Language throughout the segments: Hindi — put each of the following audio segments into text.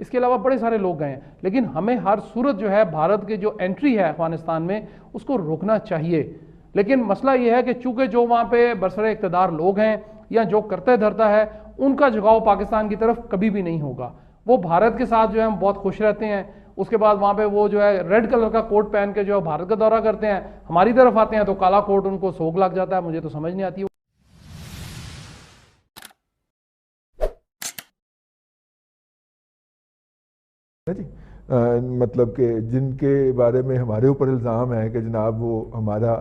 इसके अलावा बड़े सारे लोग गए हैं। लेकिन हमें हर सूरत जो है भारत के जो एंट्री है अफगानिस्तान में उसको रोकना चाहिए। लेकिन मसला ये है कि चूंकि जो वहाँ पे बरसरे इक़्तिदार लोग हैं या जो करते धरता है उनका झुकाव पाकिस्तान की तरफ कभी भी नहीं होगा। वो भारत के साथ जो है हम बहुत खुश रहते हैं, उसके बाद वहाँ पे वो जो है रेड कलर का कोट पहन के जो है भारत का दौरा करते हैं, हमारी तरफ आते हैं तो काला कोट उनको सोग लग जाता है। मुझे तो समझ नहीं आती। जी मतलब कि जिनके बारे में हमारे ऊपर इल्ज़ाम है कि जनाब वो हमारा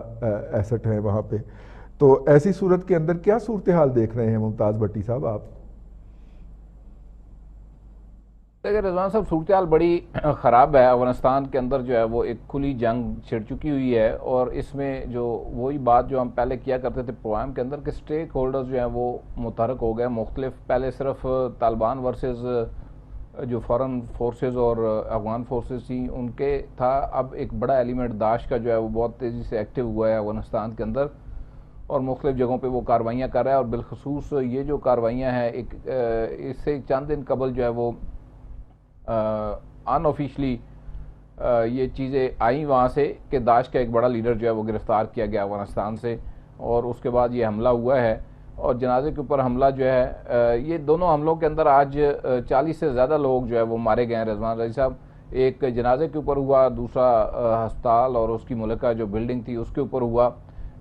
एसेट है वहाँ पे, तो ऐसी सूरत के अंदर क्या सूरत हाल देख रहे हैं मुमताज़ भट्टी साहब आप? देखिए रिजवान साहब, सूरत हाल बड़ी ख़राब है। अफगानिस्तान के अंदर जो है वो एक खुली जंग छिड़ चुकी हुई है और इसमें जो वही बात जो हम पहले किया करते थे प्रोग्राम के अंदर कि स्टेक होल्डर्स जो हैं वो मुतहरक हो गए मुख्तलिफ। पहले सिर्फ तालिबान वर्सेस जो फॉरेन फोर्सेस और अफगान फोर्सेस थी उनके था, अब एक बड़ा एलिमेंट दाश का जो है वो बहुत तेज़ी से एक्टिव हुआ है अफगानिस्तान के अंदर और मुख्तलिफ जगहों पे वो कार्रवाइयाँ कर रहा है। और बिलखसूस ये जो कार्रवाइयाँ हैं एक इससे चंद दिन कबल जो है वो अनऑफिशली ये चीज़ें आई वहाँ से कि दाश का एक बड़ा लीडर जो है वो गिरफ़्तार किया गया अफगानिस्तान से और उसके बाद ये हमला हुआ है और जनाजे के ऊपर हमला जो है ये दोनों हमलों के अंदर आज 40 से ज़्यादा लोग जो है वो मारे गए हैं रिजवान रईस साहब। एक जनाजे के ऊपर हुआ, दूसरा अस्पताल और उसकी मुल्का जो बिल्डिंग थी उसके ऊपर हुआ,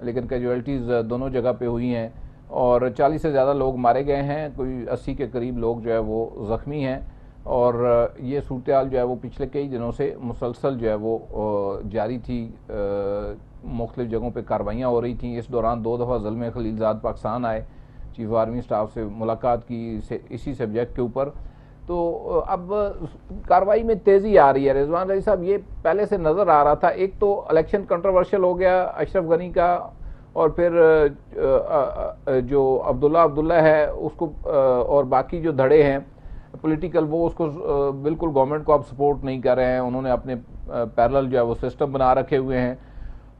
लेकिन कैजुअल्टीज़ दोनों जगह पे हुई हैं और 40 से ज़्यादा लोग मारे गए हैं, कोई 80 के करीब लोग जो है वो ज़ख्मी हैं। और ये सूरत हाल जो है वो पिछले कई दिनों से मुसलसल जो है वो जारी थी। मुख्तलिफ जगहों पे कार्रवाइयाँ हो रही थी। इस दौरान 2 दफ़ा ज़ुल्म खलीलज़ाद पाकिस्तान आए, चीफ आर्मी स्टाफ से मुलाकात की इसी सब्जेक्ट के ऊपर। तो अब कार्रवाई में तेज़ी आ रही है रिजवान रईस साहब। ये पहले से नज़र आ रहा था। एक तो इलेक्शन कंट्रोवर्शियल हो गया अशरफ गनी का और फिर जो अब्दुल्ला है उसको और बाकी जो धड़े हैं पॉलिटिकल वो उसको बिल्कुल गवर्नमेंट को अब सपोर्ट नहीं कर रहे हैं। उन्होंने अपने पैरेलल जो है वो सिस्टम बना रखे हुए हैं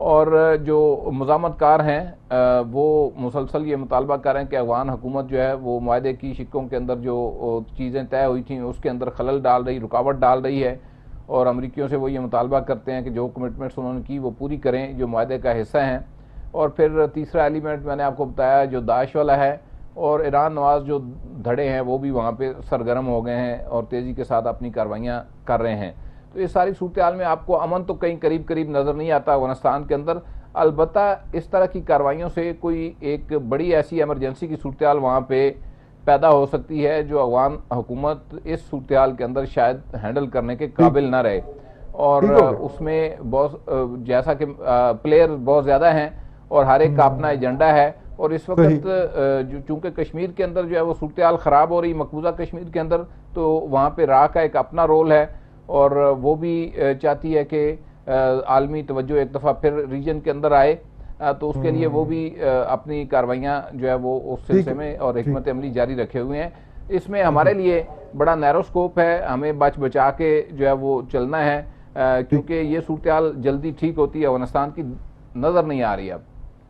और जो मुज़ामतकार हैं वो मुसलसल ये मुतालबा कर रहे हैं कि अफगान हुकूमत जो है वो माहदे की शिक्कों के अंदर जो चीज़ें तय हुई थी उसके अंदर खलल डाल रही, रुकावट डाल रही है और अमरीकियों से वो ये मुतालबा करते हैं कि जो कमिटमेंट्स उन्होंने की वो पूरी करें जो माहदे का हिस्सा हैं। और फिर तीसरा एलिमेंट मैंने आपको बताया जो दाश वाला है और ईरान नवाज जो धड़े हैं वो भी वहाँ पे सरगर्म हो गए हैं और तेज़ी के साथ अपनी कार्रवाइयाँ कर रहे हैं। तो ये सारी सूरत हाल में आपको अमन तो कहीं करीब करीब नज़र नहीं आता अफगानिस्तान के अंदर। अलबत्ता इस तरह की कार्रवाइयों से कोई एक बड़ी ऐसी एमरजेंसी की सूरत हाल वहाँ पे पैदा हो सकती है जो अफगान हुकूमत इस सूरत हाल के अंदर शायद हैंडल करने के काबिल ना रहे। और उसमें बहुत जैसा कि प्लेयर बहुत ज़्यादा हैं और हर एक का अपना एजेंडा है। और इस वक्त चूंकि कश्मीर के अंदर जो है वो सूरत हाल ख़राब हो रही मकबूजा कश्मीर के अंदर, तो वहाँ पे राह का एक अपना रोल है और वो भी चाहती है कि आलमी तवज्जो एक दफ़ा फिर रीजन के अंदर आए, तो उसके लिए वो भी अपनी कार्रवाइयाँ जो है वो उस सिलसिले में और हिकमत अमली जारी रखे हुए हैं। इसमें हमारे लिए बड़ा नैरो स्कोप है, हमें बच बचा के जो है वो चलना है क्योंकि ये सूरत हाल जल्दी ठीक होती है अफगानिस्तान की नज़र नहीं आ रही अब।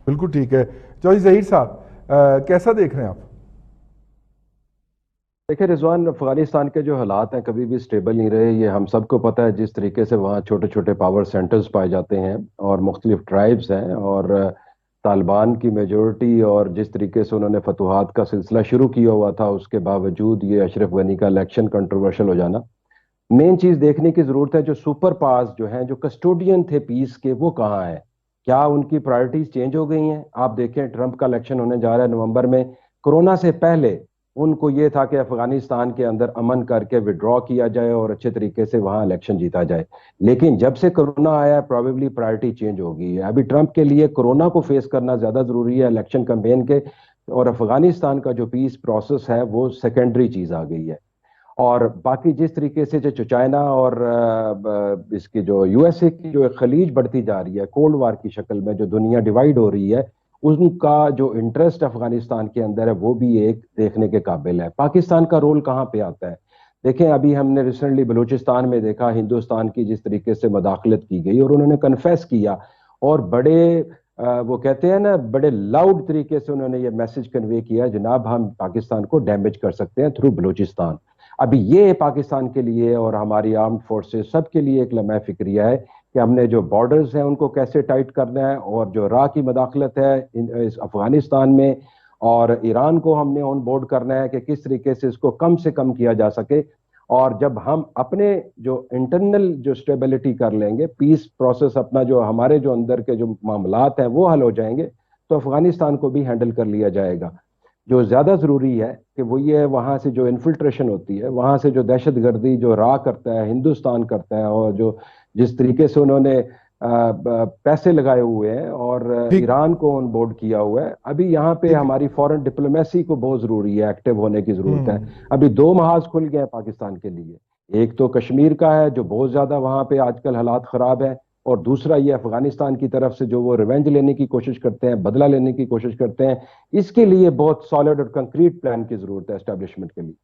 बिल्कुल ठीक है। चौधरी ज़हीर साहब कैसा देख रहे हैं आप? देखिए रिजवान, अफगानिस्तान के जो हालात हैं कभी भी स्टेबल नहीं रहे, ये हम सबको पता है। जिस तरीके से वहाँ छोटे छोटे पावर सेंटर्स पाए जाते हैं और मुख्तलिफ ट्राइब्स हैं और तालिबान की मेजोरिटी और जिस तरीके से उन्होंने फतूहात का सिलसिला शुरू किया हुआ था उसके बावजूद ये अशरफ गनी का इलेक्शन कंट्रोवर्शियल हो जाना। मेन चीज़ देखने की ज़रूरत है जो सुपर पावर्स जो हैं, जो कस्टोडियन थे पीस के, वो कहाँ हैं? क्या उनकी प्रायोरिटीज चेंज हो गई हैं? आप देखें ट्रंप का इलेक्शन होने जा रहा है नवंबर में। कोरोना से पहले उनको ये था कि अफगानिस्तान के अंदर अमन करके विड्रॉ किया जाए और अच्छे तरीके से वहां इलेक्शन जीता जाए। लेकिन जब से कोरोना आया प्रोबेबली प्रायोरिटी चेंज हो गई है। अभी ट्रंप के लिए कोरोना को फेस करना ज्यादा जरूरी है इलेक्शन कैंपेन के, और अफगानिस्तान का जो पीस प्रोसेस है वो सेकेंडरी चीज आ गई है। और बाकी जिस तरीके से जो चाइना और इसकी जो यूएसए की जो खलीज बढ़ती जा रही है कोल्ड वार की शक्ल में, जो दुनिया डिवाइड हो रही है, उनका जो इंटरेस्ट अफगानिस्तान के अंदर है वो भी एक देखने के काबिल है। पाकिस्तान का रोल कहाँ पे आता है? देखें अभी हमने रिसेंटली बलूचिस्तान में देखा हिंदुस्तान की जिस तरीके से मदाखलत की गई और उन्होंने कन्फेस किया और बड़े वो कहते हैं ना, बड़े लाउड तरीके से उन्होंने ये मैसेज कन्वे किया, जनाब हम पाकिस्तान को डैमेज कर सकते हैं थ्रू बलूचिस्तान। अभी ये पाकिस्तान के लिए और हमारी आर्म्ड फोर्सेस सबके लिए एक लम्हा फिक्रिया है कि हमने जो बॉर्डर्स हैं उनको कैसे टाइट करना है, और जो राह की मदाखलत है इस अफगानिस्तान में और ईरान को हमने ऑन बोर्ड करना है कि किस तरीके से इसको कम से कम किया जा सके। और जब हम अपने जो इंटरनल जो स्टेबिलिटी कर लेंगे, पीस प्रोसेस अपना जो हमारे जो अंदर के जो मामलात हैं वो हल हो जाएंगे, तो अफगानिस्तान को भी हैंडल कर लिया जाएगा। जो ज़्यादा ज़रूरी है कि वो ये है, वहाँ से जो इन्फिल्ट्रेशन होती है, वहाँ से जो दहशतगर्दी जो राह करता है हिंदुस्तान करता है, और जो जिस तरीके से उन्होंने पैसे लगाए हुए हैं और ईरान को ऑन बोर्ड किया हुआ है, अभी यहाँ पे हमारी फॉरेन डिप्लोमेसी को बहुत ज़रूरी है, एक्टिव होने की ज़रूरत है। अभी दो महाज खुल गए हैं पाकिस्तान के लिए, एक तो कश्मीर का है जो बहुत ज़्यादा वहाँ पे आजकल हालात ख़राब है, और दूसरा ये अफगानिस्तान की तरफ से जो वो रिवेंज लेने की कोशिश करते हैं, बदला लेने की कोशिश करते हैं। इसके लिए बहुत सॉलिड और कंक्रीट प्लान की जरूरत है एस्टेब्लिशमेंट के लिए।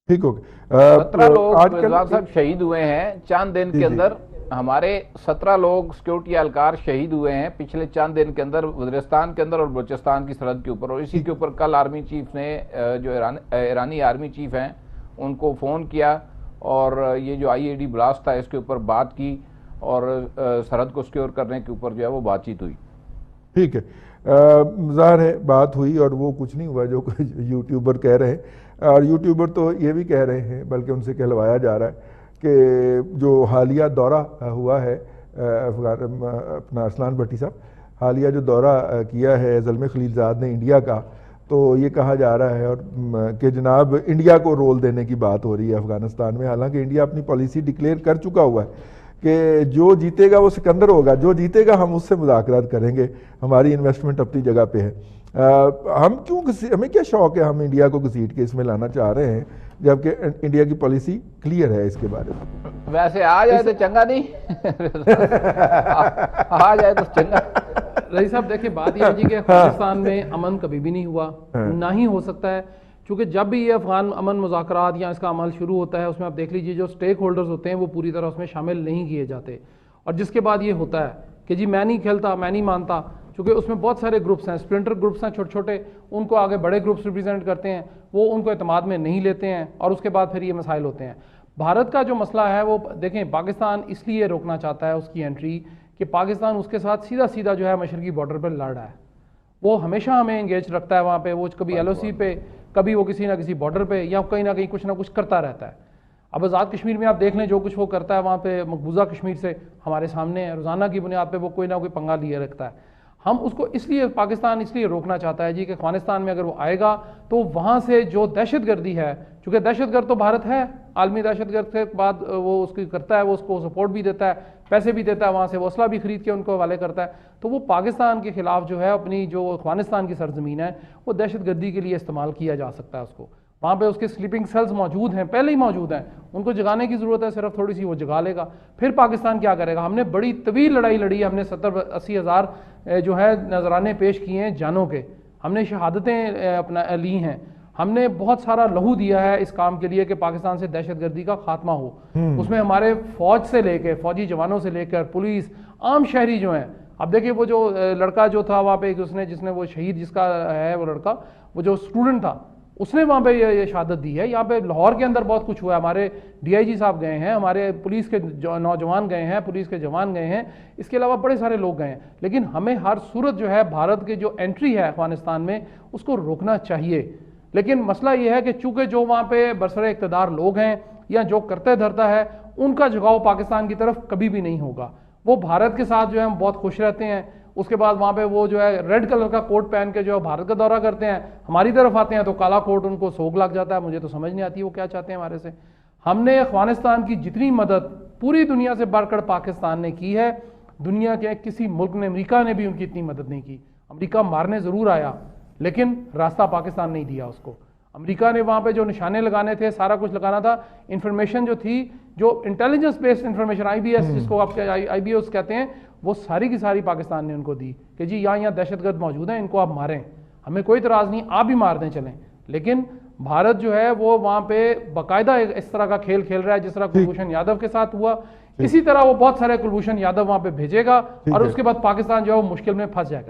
ठीक हो 17 लोग आजकल साहब शहीद हुए हैं चंद दिन के अंदर। हमारे 17 लोग सिक्योरिटी एहलकार शहीद हुए हैं पिछले चंद दिन के अंदर वज़ीरिस्तान के अंदर और बलूचिस्तान की सरहद के ऊपर। और इसी के ऊपर कल आर्मी चीफ ने जो ईरानी आर्मी चीफ हैं उनको फ़ोन किया और ये जो IED ब्लास्ट था इसके ऊपर बात की और सरहद को सिक्योर करने के ऊपर जो है वो बातचीत हुई। ठीक है, ज़ाहिर है बात हुई और वो कुछ नहीं हुआ जो यूट्यूबर कह रहे हैं, और यूट्यूबर तो ये भी कह रहे हैं, बल्कि उनसे कहलवाया जा रहा है कि जो हालिया दौरा हुआ है अपना अरसलान भट्टी साहब, हालिया जो दौरा किया है ज़ल्मे खलीलज़ाद ने इंडिया का, तो ये कहा जा रहा है और कि जनाब इंडिया को रोल देने की बात हो रही है अफ़गानिस्तान में। हालांकि इंडिया अपनी पॉलिसी डिक्लेयर कर चुका हुआ है कि जो जीतेगा वो सिकंदर होगा, जो जीतेगा हम उससे मुज़ाकरात करेंगे, हमारी इन्वेस्टमेंट अपनी जगह पे है। हम क्यों हमें क्या शौक है हम इंडिया को घसीट के इसमें लाना चाह रहे हैं, जबकि इंडिया की पॉलिसी क्लियर है इसके बारे में। वैसे आ जाए तो चंगा नहीं आ जाए तो चंगा। रईस साहब देखिए, बात यह है जी कि अफगानिस्तान में अमन कभी भी नहीं हुआ, ना ही हो सकता है, क्योंकि जब भी ये अफगान अमन मुज़ाकरात या इसका अमल शुरू होता है उसमें आप देख लीजिए जो स्टेक होल्डर्स होते हैं वो पूरी तरह उसमें शामिल नहीं किए जाते। और जिसके बाद ये होता है कि जी मैं नहीं खेलता, मैं नहीं मानता, क्योंकि उसमें बहुत सारे ग्रुप्स हैं, स्प्लिंटर ग्रुप्स हैं छोटे छोटे, उनको आगे बड़े ग्रुप्स रिप्रेजेंट करते हैं, वो उनको एतमाद में नहीं लेते हैं और उसके बाद फिर ये मसाइल होते हैं। भारत का जो मसला है वो देखें, पाकिस्तान इसलिए रोकना चाहता है उसकी एंट्री कि पाकिस्तान उसके साथ सीधा सीधा जो है मशरकी बॉर्डर पर लड़ रहा है, वो हमेशा हमें एंगेज रखता है वहाँ पे, वो कभी LOC पे, कभी वो किसी ना किसी बॉर्डर पे या कहीं ना कहीं कुछ ना कुछ करता रहता है। अब आज़ाद कश्मीर में आप देख लें जो कुछ वो करता है वहाँ पे, मकबूजा कश्मीर से हमारे सामने है, रोज़ाना की बुनियाद पे वो कोई ना कोई पंगा लिए रखता है। हम उसको इसलिए पाकिस्तान इसलिए रोकना चाहता है जी कि अफगानिस्तान में अगर वो आएगा तो वहाँ से जो दहशतगर्दी है, चूँकि दहशतगर्द तो भारत है, आलमी दहशतगर्द के बाद वो उसकी करता है, वो उसको सपोर्ट भी देता है, पैसे भी देता है, वहाँ से वसला भी खरीद के उनको हवाले करता है, तो वो पाकिस्तान के खिलाफ जो है अपनी जो अफगानिस्तान की सरजमीन है वो दहशतगर्दी के लिए इस्तेमाल किया जा सकता है उसको। वहाँ पे उसके स्लीपिंग सेल्स मौजूद हैं, पहले ही मौजूद हैं, उनको जगाने की ज़रूरत है, सिर्फ थोड़ी सी वो जगा लेगा। फिर पाकिस्तान क्या करेगा? हमने बड़ी तवील लड़ाई लड़ी है, हमने 70-80 हज़ार जो है नजराने पेश किए हैं जानों के, हमने शहादतें अपना ली हैं, हमने बहुत सारा लहू दिया है इस काम के लिए कि पाकिस्तान से दहशतगर्दी का खात्मा हो। उसमें हमारे फौज से लेकर, फौजी जवानों से लेकर, पुलिस, आम शहरी जो हैं, अब देखिए वो जो लड़का जो था वहाँ पे उसने जिसने वो शहीद जिसका है वो लड़का, वो जो स्टूडेंट था उसने वहाँ पे ये शहादत दी है। यहाँ पे लाहौर के अंदर बहुत कुछ हुआ है, हमारे DIG साहब गए हैं, हमारे पुलिस के नौजवान गए हैं, पुलिस के जवान गए हैं, इसके अलावा बड़े सारे लोग गए हैं। लेकिन हमें हर सूरत जो है भारत की जो एंट्री है अफगानिस्तान में उसको रोकना चाहिए। लेकिन मसला ये है कि चूँकि जो वहाँ पे बरसरे इक़्तिदार लोग हैं या जो करते धरता है उनका झुकाव पाकिस्तान की तरफ कभी भी नहीं होगा। वो भारत के साथ जो है हम बहुत खुश रहते हैं, उसके बाद वहाँ पे वो जो है रेड कलर का कोट पहन के जो है भारत का दौरा करते हैं, हमारी तरफ आते हैं तो काला कोट उनको सोग लग जाता है। मुझे तो समझ नहीं आती वो क्या चाहते हैं हमारे से। हमने अफगानिस्तान की जितनी मदद पूरी दुनिया से बढ़कर पाकिस्तान ने की है, दुनिया के किसी मुल्क ने, अमेरिका ने भी उनकी इतनी मदद नहीं की। अमेरिका मारने ज़रूर आया लेकिन रास्ता पाकिस्तान नहीं दिया उसको। अमेरिका ने वहाँ पे जो निशाने लगाने थे, सारा कुछ लगाना था, इंफॉर्मेशन जो थी, जो इंटेलिजेंस बेस्ड इंफॉर्मेशन IBS जिसको आप IBS कहते हैं, वो सारी की सारी पाकिस्तान ने उनको दी कि जी यहाँ दहशतगर्द मौजूद हैं, इनको आप मारें, हमें कोई इतराज़ नहीं, आप भी मार दें चलें। लेकिन भारत जो है वो वहाँ पे बाकायदा इस तरह का खेल खेल रहा है जिस तरह कुलभूषण यादव के साथ हुआ, इसी तरह वो बहुत सारे कुलभूषण यादव वहाँ पे भेजेगा और उसके बाद पाकिस्तान जो है वो मुश्किल में फंस जाएगा।